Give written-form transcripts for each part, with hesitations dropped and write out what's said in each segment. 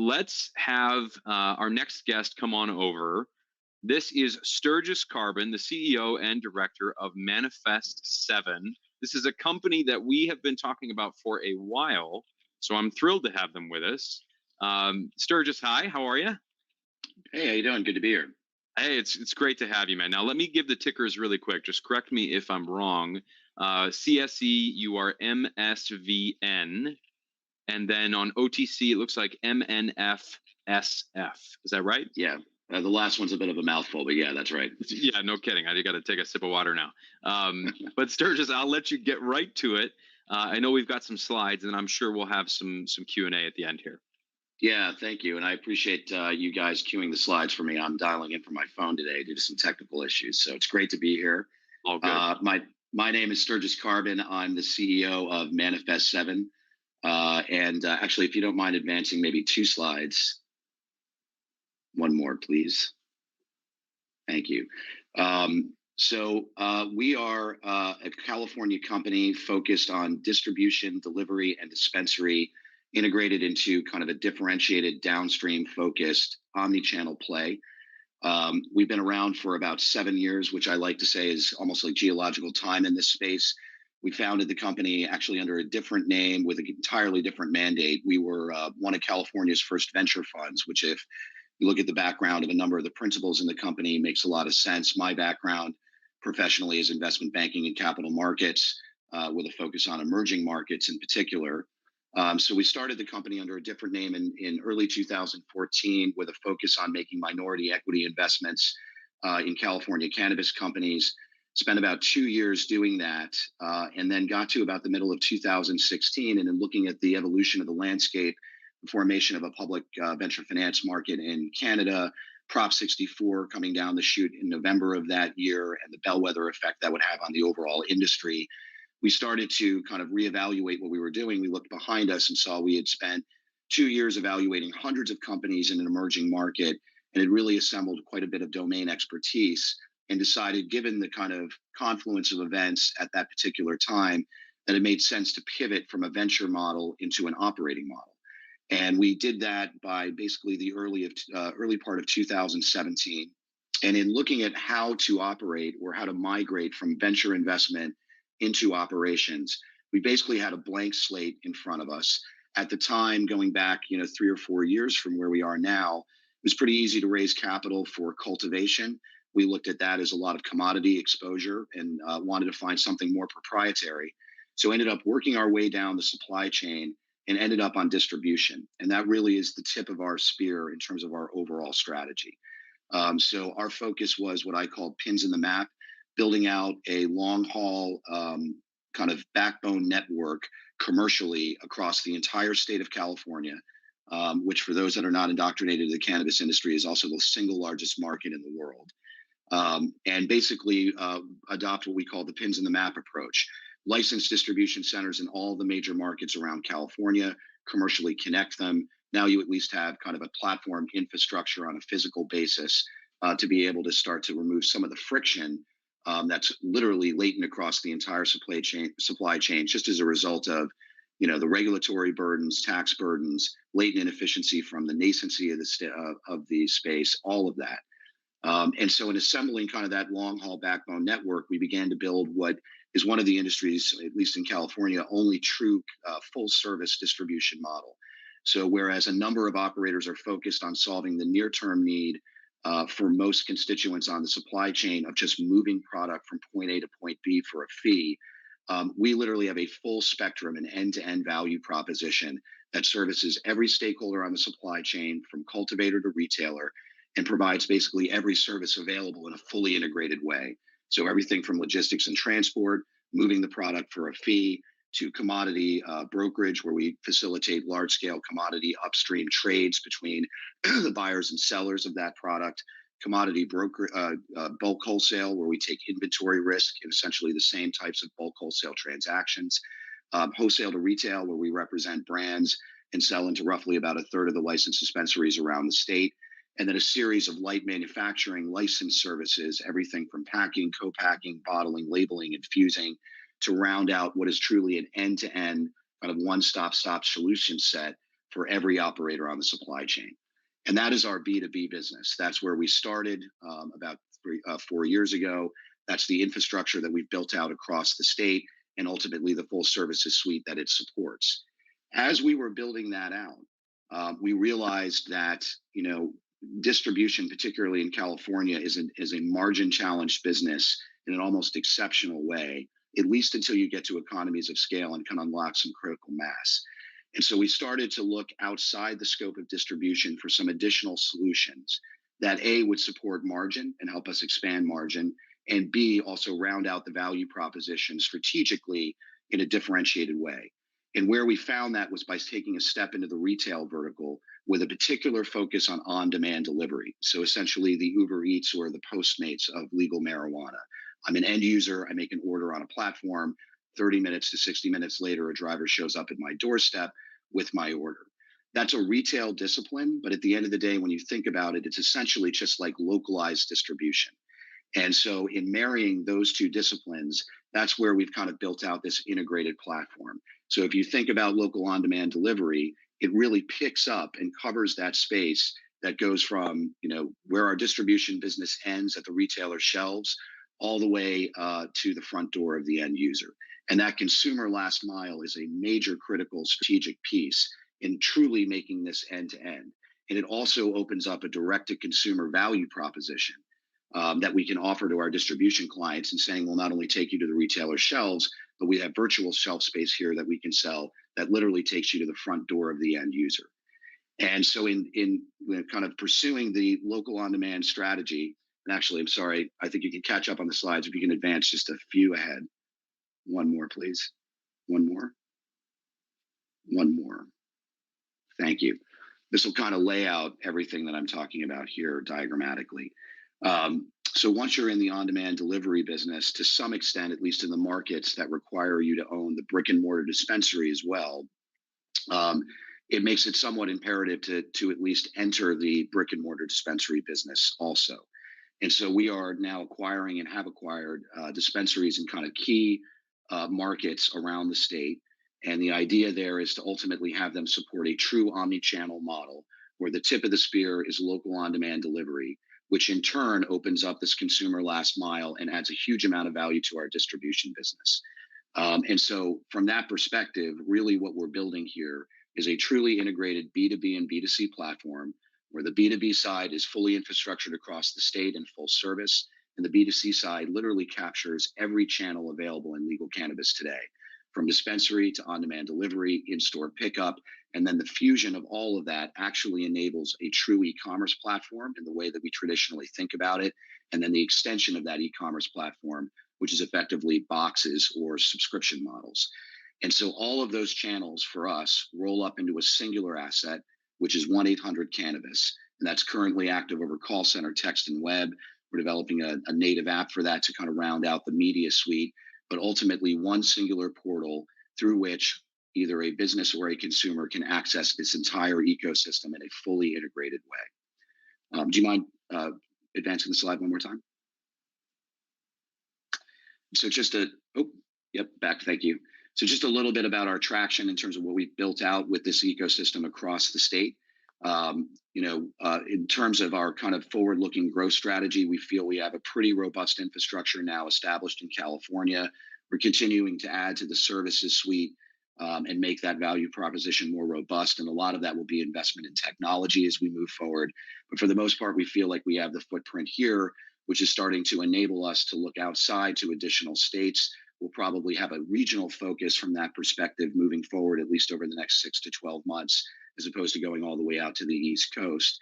let's have our next guest come on over. This is Sturgis Carbon, the CEO and director of ManifestSeven. This is a company that we have been talking about for a while, so I'm thrilled to have them with us. Sturgis, hi, how are you? Hey, how you doing? Good to be here. Hey, it's great to have you, man. Now, let me give the tickers really quick. Just correct me if I'm wrong. CSE, you are MSVN. And then on OTC, it looks like MNFSF. Is that right? Yeah. The last one's a bit of a mouthful, but yeah, that's right. Yeah, no kidding. I got to take a sip of water now. But Sturgis, I'll let you get right to it. I know we've got some slides, and I'm sure we'll have some Q&A at the end here. Yeah, thank you. And I appreciate you guys queuing the slides for me. I'm dialing in from my phone today due to some technical issues. So it's great to be here. All good. My name is Sturgis Carbon. I'm the CEO of ManifestSeven. Actually, if you don't mind advancing maybe 2 slides. One more, please. Thank you. We are a California company focused on distribution, delivery, and dispensary, integrated into kind of a differentiated downstream focused omni-channel play. We've been around for about 7 years, which I like to say is almost like geological time in this space. We founded the company actually under a different name with an entirely different mandate. We were one of California's first venture funds, which if you look at the background of a number of the principals in the company, makes a lot of sense. My background professionally is investment banking and capital markets with a focus on emerging markets in particular. So we started the company under a different name in early 2014 with a focus on making minority equity investments in California cannabis companies. Spent about 2 years doing that, and then got to about the middle of 2016, and then looking at the evolution of the landscape, the formation of a public venture finance market in Canada, Prop 64 coming down the chute in November of that year, and the bellwether effect that would have on the overall industry. We started to kind of reevaluate what we were doing. We looked behind us and saw we had spent 2 years evaluating hundreds of companies in an emerging market, and had really assembled quite a bit of domain expertise, and decided, given the kind of confluence of events at that particular time, that it made sense to pivot from a venture model into an operating model. And we did that by basically the early part of 2017. And in looking at how to operate or how to migrate from venture investment into operations, we basically had a blank slate in front of us. At the time, going back 3 or 4 years from where we are now, it was pretty easy to raise capital for cultivation. We looked at that as a lot of commodity exposure and wanted to find something more proprietary. So ended up working our way down the supply chain and ended up on distribution. And that really is the tip of our spear in terms of our overall strategy. So our focus was what I called pins in the map, building out a long haul kind of backbone network commercially across the entire state of California, which for those that are not indoctrinated in the cannabis industry is also the single largest market in the world. And basically adopt what we call the pins in the map approach. Licensed distribution centers in all the major markets around California, commercially connect them. Now you at least have kind of a platform infrastructure on a physical basis to be able to start to remove some of the friction that's literally latent across the entire supply chain, just as a result of the regulatory burdens, tax burdens, latent inefficiency from the nascency of the space, all of that. And so in assembling kind of that long haul backbone network, we began to build what is one of the industry's, at least in California, only true full service distribution model. So whereas a number of operators are focused on solving the near term need for most constituents on the supply chain of just moving product from point A to point B for a fee, we literally have a full spectrum and end-to-end value proposition that services every stakeholder on the supply chain from cultivator to retailer, and provides basically every service available in a fully integrated way. So everything from logistics and transport, moving the product for a fee, to commodity brokerage, where we facilitate large-scale commodity upstream trades between the buyers and sellers of that product, commodity bulk wholesale, where we take inventory risk in essentially the same types of bulk wholesale transactions, wholesale to retail, where we represent brands and sell into roughly about a third of the licensed dispensaries around the state, and then a series of light manufacturing license services, everything from packing, co-packing, bottling, labeling, infusing, to round out what is truly an end-to-end kind of one-stop solution set for every operator on the supply chain. And that is our B2B business. That's where we started about 4 years ago. That's the infrastructure that we've built out across the state and ultimately the full services suite that it supports. As we were building that out, we realized that, distribution, particularly in California, is a margin challenged business in an almost exceptional way, at least until you get to economies of scale and can unlock some critical mass. And so we started to look outside the scope of distribution for some additional solutions that A, would support margin and help us expand margin, and B, also round out the value proposition strategically in a differentiated way. And where we found that was by taking a step into the retail vertical with a particular focus on on-demand delivery. So essentially the Uber Eats or the Postmates of legal marijuana. I'm an end user, I make an order on a platform, 30 minutes to 60 minutes later, a driver shows up at my doorstep with my order. That's a retail discipline, but at the end of the day, when you think about it, it's essentially just like localized distribution. And so in marrying those two disciplines, that's where we've kind of built out this integrated platform. So if you think about local on-demand delivery, it really picks up and covers that space that goes from, where our distribution business ends at the retailer shelves all the way to the front door of the end user. And that consumer last mile is a major critical strategic piece in truly making this end to end. And it also opens up a direct to consumer value proposition that we can offer to our distribution clients and saying, we'll not only take you to the retailer shelves, but we have virtual shelf space here that we can sell that literally takes you to the front door of the end user. And so in kind of pursuing the local on-demand strategy, and actually, I'm sorry, I think you can catch up on the slides if you can advance just a few ahead. One more, please. One more. One more. Thank you. This will kind of lay out everything that I'm talking about here diagrammatically. So once you're in the on-demand delivery business, to some extent, at least in the markets that require you to own the brick and mortar dispensary as well, it makes it somewhat imperative to at least enter the brick and mortar dispensary business also. And so we are now acquiring and have acquired dispensaries in kind of key markets around the state. And the idea there is to ultimately have them support a true omni-channel model where the tip of the spear is local on-demand delivery, which in turn opens up this consumer last mile and adds a huge amount of value to our distribution business. And so from that perspective, really what we're building here is a truly integrated B2B and B2C platform where the B2B side is fully infrastructured across the state and full service, and the B2C side literally captures every channel available in legal cannabis today, from dispensary to on-demand delivery, in-store pickup, and then the fusion of all of that actually enables a true e-commerce platform in the way that we traditionally think about it, and then the extension of that e-commerce platform, which is effectively boxes or subscription models. And so all of those channels for us roll up into a singular asset, which is 1-800-Cannabis, and that's currently active over call center, text, and web. We're developing a native app for that to kind of round out the media suite, but ultimately one singular portal through which either a business or a consumer can access this entire ecosystem in a fully integrated way. Do you mind advancing the slide one more time? So back, thank you. So just a little bit about our traction in terms of what we've built out with this ecosystem across the state. In terms of our kind of forward-looking growth strategy, we feel we have a pretty robust infrastructure now established in California. We're continuing to add to the services suite and make that value proposition more robust. And a lot of that will be investment in technology as we move forward. But for the most part, we feel like we have the footprint here, which is starting to enable us to look outside to additional states. We'll probably have a regional focus from that perspective moving forward, at least over the next 6 to 12 months, as opposed to going all the way out to the East Coast.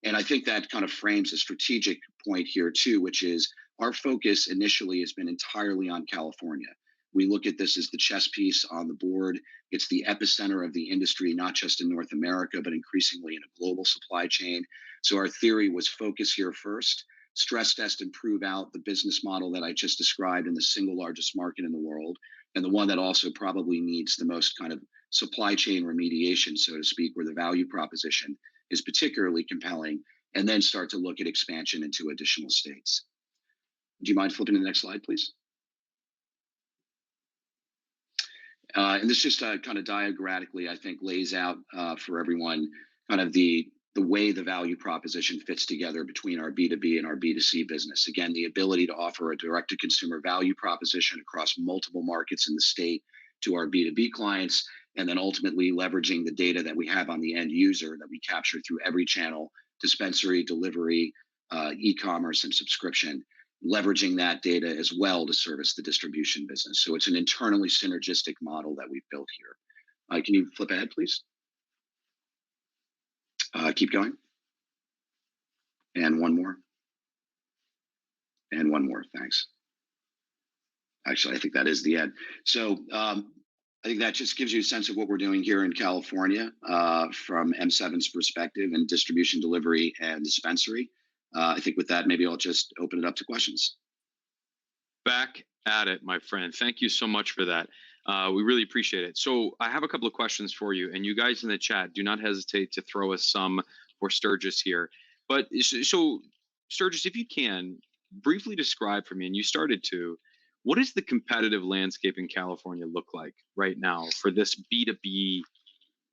And I think that kind of frames a strategic point here too, which is our focus initially has been entirely on California. We look at this as the chess piece on the board. It's the epicenter of the industry, not just in North America, but increasingly in a global supply chain. So our theory was focus here first, stress test and prove out the business model that I just described in the single largest market in the world, and the one that also probably needs the most kind of supply chain remediation, so to speak, where the value proposition is particularly compelling, and then start to look at expansion into additional states. Do you mind flipping to the next slide, please? And this just kind of diagrammatically, I think, lays out for everyone kind of the way the value proposition fits together between our B2B and our B2C business. Again, the ability to offer a direct to consumer value proposition across multiple markets in the state to our B2B clients, and then ultimately leveraging the data that we have on the end user that we capture through every channel: dispensary, delivery, e-commerce, and subscription, leveraging that data as well to service the distribution business. So it's an internally synergistic model that we've built here. Can you flip ahead, please? Keep going. And one more. And one more. Thanks. Actually, I think that is the end. So I think that just gives you a sense of what we're doing here in California from M7's perspective and distribution, delivery, and dispensary. I think with that, maybe I'll just open it up to questions. Back at it, my friend. Thank you so much for that. We really appreciate it. So I have a couple of questions for you, and you guys in the chat, do not hesitate to throw us some for Sturgis here. But so Sturgis, if you can briefly describe for me, and you started to, what does the competitive landscape in California look like right now for this B2B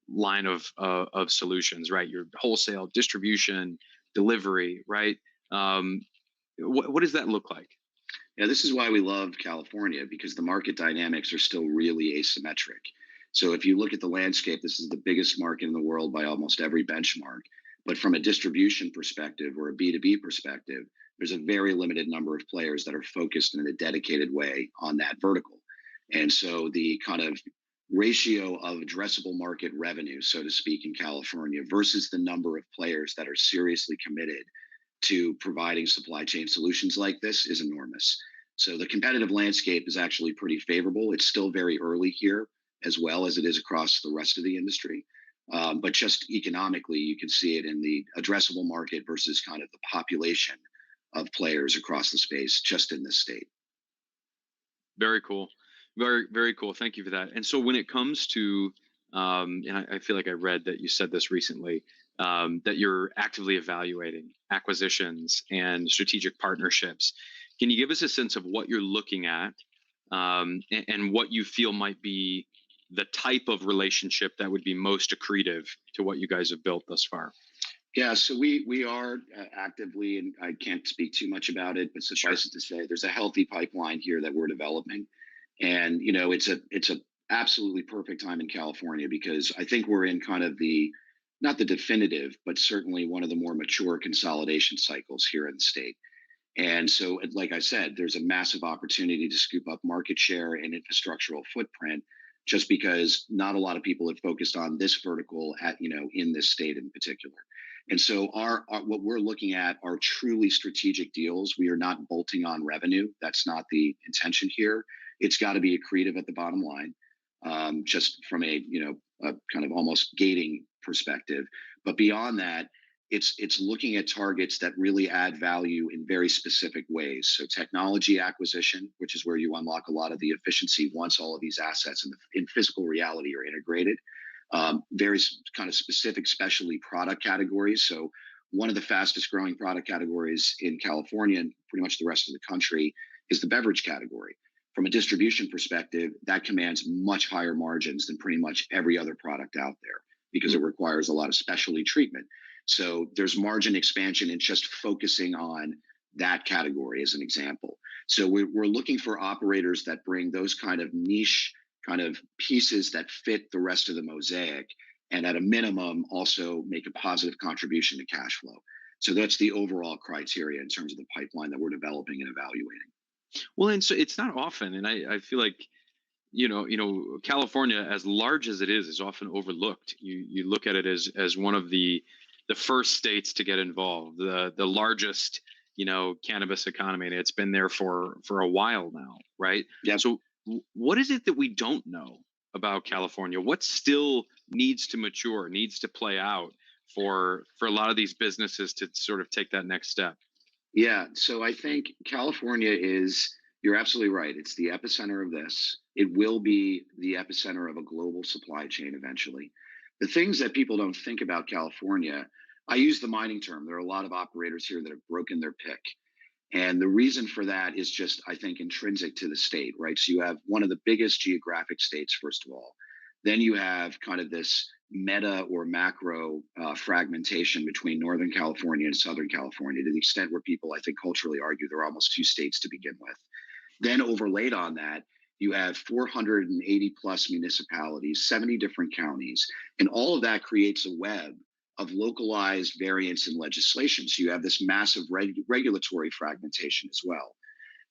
line of solutions, right? Your wholesale, distribution, delivery, right? What does that look like? Yeah, this is why we love California, because the market dynamics are still really asymmetric. So if you look at the landscape, this is the biggest market in the world by almost every benchmark. But from a distribution perspective or a B2B perspective, there's a very limited number of players that are focused in a dedicated way on that vertical. And so the kind of ratio of addressable market revenue, so to speak, in California versus the number of players that are seriously committed to providing supply chain solutions like this is enormous. So the competitive landscape is actually pretty favorable. It's still very early here, as well as it is across the rest of the industry. But just economically, you can see it in the addressable market versus kind of the population of players across the space just in this state. Very cool. Very, very cool. Thank you for that. And so when it comes to, and I feel like I read that you said this recently, that you're actively evaluating acquisitions and strategic partnerships. Can you give us a sense of what you're looking at and what you feel might be the type of relationship that would be most accretive to what you guys have built thus far? Yeah, so we are actively, and I can't speak too much about it, but suffice it to say, there's a healthy pipeline here that we're developing, and it's a absolutely perfect time in California because I think we're in kind of the not the definitive, but certainly one of the more mature consolidation cycles here in the state. And so, like I said, there's a massive opportunity to scoop up market share and infrastructural footprint just because not a lot of people have focused on this vertical in this state in particular. And so our what we're looking at are truly strategic deals. We are not bolting on revenue. That's not the intention here. It's got to be accretive at the bottom line, just from a kind of almost gating perspective. But beyond that, it's looking at targets that really add value in very specific ways. So technology acquisition, which is where you unlock a lot of the efficiency once all of these assets in physical reality are integrated. Very kind of specific specialty product categories. So one of the fastest growing product categories in California and pretty much the rest of the country is the beverage category. From a distribution perspective, that commands much higher margins than pretty much every other product out there because it requires a lot of specialty treatment. So there's margin expansion in just focusing on that category as an example. So we're looking for operators that bring those kind of niche kind of pieces that fit the rest of the mosaic, and at a minimum also make a positive contribution to cash flow. So that's the overall criteria in terms of the pipeline that we're developing and evaluating. Well, and so it's not often, and I feel like California, as large as it is often overlooked. You look at it as one of the first states to get involved, the largest cannabis economy, and it's been there for a while now, right? Yeah. So what is it that we don't know about California? What still needs to mature, needs to play out for a lot of these businesses to sort of take that next step? Yeah, so I think California you're absolutely right. It's the epicenter of this. It will be the epicenter of a global supply chain eventually. The things that people don't think about California, I use the mining term. There are a lot of operators here that have broken their pick. And the reason for that is just, I think, intrinsic to the state, right? So you have one of the biggest geographic states, first of all. Then you have kind of this meta or macro fragmentation between Northern California and Southern California, to the extent where people, I think, culturally argue they're almost two states to begin with. Then overlaid on that, you have 480 plus municipalities, 70 different counties, and all of that creates a web of localized variants in legislation. So you have this massive regulatory fragmentation as well.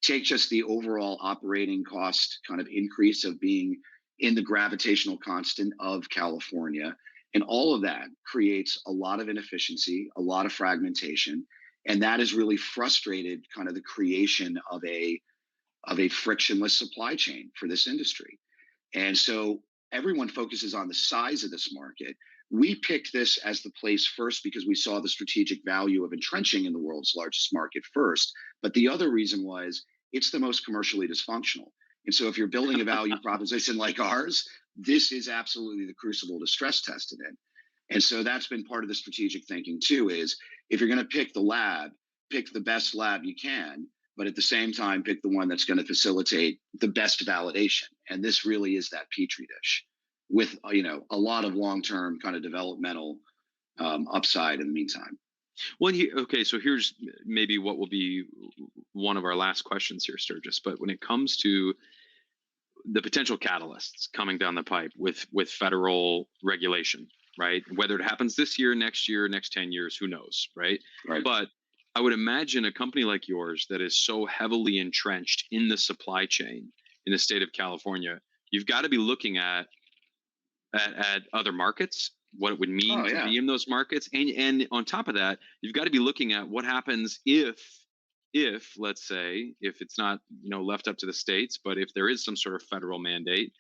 Take just the overall operating cost kind of increase of being in the gravitational constant of California. And all of that creates a lot of inefficiency, a lot of fragmentation. And that has really frustrated kind of the creation of a frictionless supply chain for this industry. And so everyone focuses on the size of this market. We picked this as the place first because we saw the strategic value of entrenching in the world's largest market first. But the other reason was it's the most commercially dysfunctional. And so if you're building a value proposition like ours, this is absolutely the crucible to stress test it in. And so that's been part of the strategic thinking too, is if you're going to pick the lab, pick the best lab you can, but at the same time, pick the one that's going to facilitate the best validation. And this really is that petri dish with, a lot of long-term kind of developmental upside in the meantime. Well, okay, so here's maybe what will be one of our last questions here, Sturgis. But when it comes to the potential catalysts coming down the pipe with federal regulation, right? Whether it happens this year, next 10 years, who knows, right? Right. But I would imagine a company like yours that is so heavily entrenched in the supply chain in the state of California, you've got to be looking at other markets, what it would mean to be in those markets, and on top of that, you've got to be looking at what happens if let's say, if it's not left up to the states, but if there is some sort of federal mandate,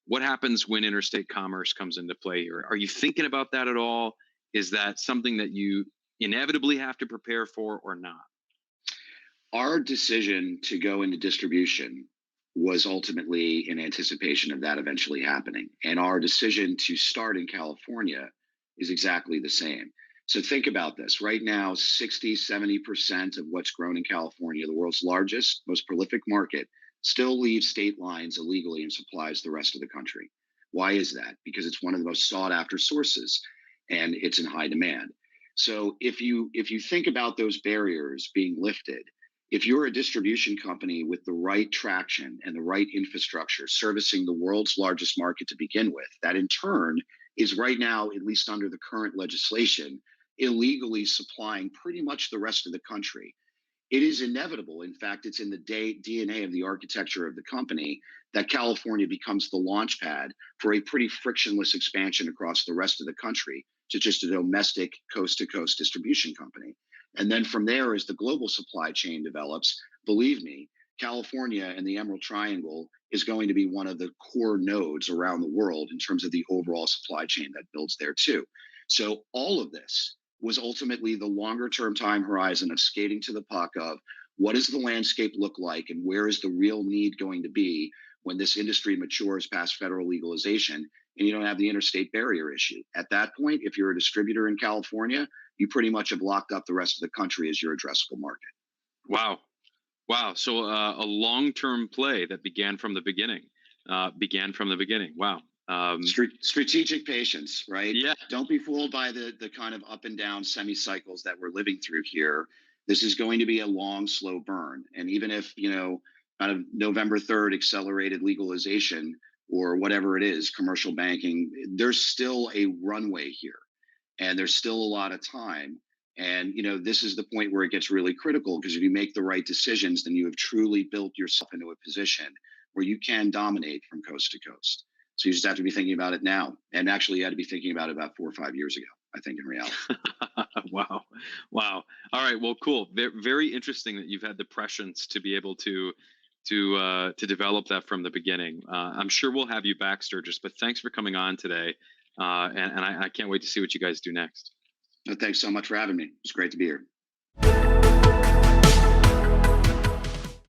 what happens when interstate commerce comes into play here? Are you thinking about that at all? Is that something that you inevitably have to prepare for or not? Our decision to go into distribution was ultimately in anticipation of that eventually happening. And our decision to start in California is exactly the same. So think about this. Right now, 60, 70% of what's grown in California, the world's largest, most prolific market, still leaves state lines illegally and supplies the rest of the country. Why is that? Because it's one of the most sought after sources and it's in high demand. So if you think about those barriers being lifted, if you're a distribution company with the right traction and the right infrastructure servicing the world's largest market to begin with, that in turn is right now, at least under the current legislation, illegally supplying pretty much the rest of the country. It is inevitable. In fact, it's in the DNA of the architecture of the company that California becomes the launch pad for a pretty frictionless expansion across the rest of the country to just a domestic coast-to-coast distribution company. And then from there, as the global supply chain develops, believe me, California and the Emerald Triangle is going to be one of the core nodes around the world in terms of the overall supply chain that builds there too. So all of this was ultimately the longer term time horizon of skating to the puck of what does the landscape look like and where is the real need going to be when this industry matures past federal legalization and you don't have the interstate barrier issue. At that point, if you're a distributor in California, you pretty much have locked up the rest of the country as your addressable market. Wow. So a long-term play that began from the beginning. Wow. Strategic patience, right? Yeah. Don't be fooled by the kind of up and down semi-cycles that we're living through here. This is going to be a long, slow burn. And even if, kind of November 3rd accelerated legalization or whatever it is, commercial banking, there's still a runway here and there's still a lot of time. And, this is the point where it gets really critical because if you make the right decisions, then you have truly built yourself into a position where you can dominate from coast to coast. So you just have to be thinking about it now. And actually, you had to be thinking about it about 4 or 5 years ago, I think, in reality. Wow. All right. Well, cool. Very interesting that you've had the prescience to be able to develop that from the beginning. I'm sure we'll have you back, Sturgis, but thanks for coming on today. And I can't wait to see what you guys do next. Thanks so much for having me. It's great to be here.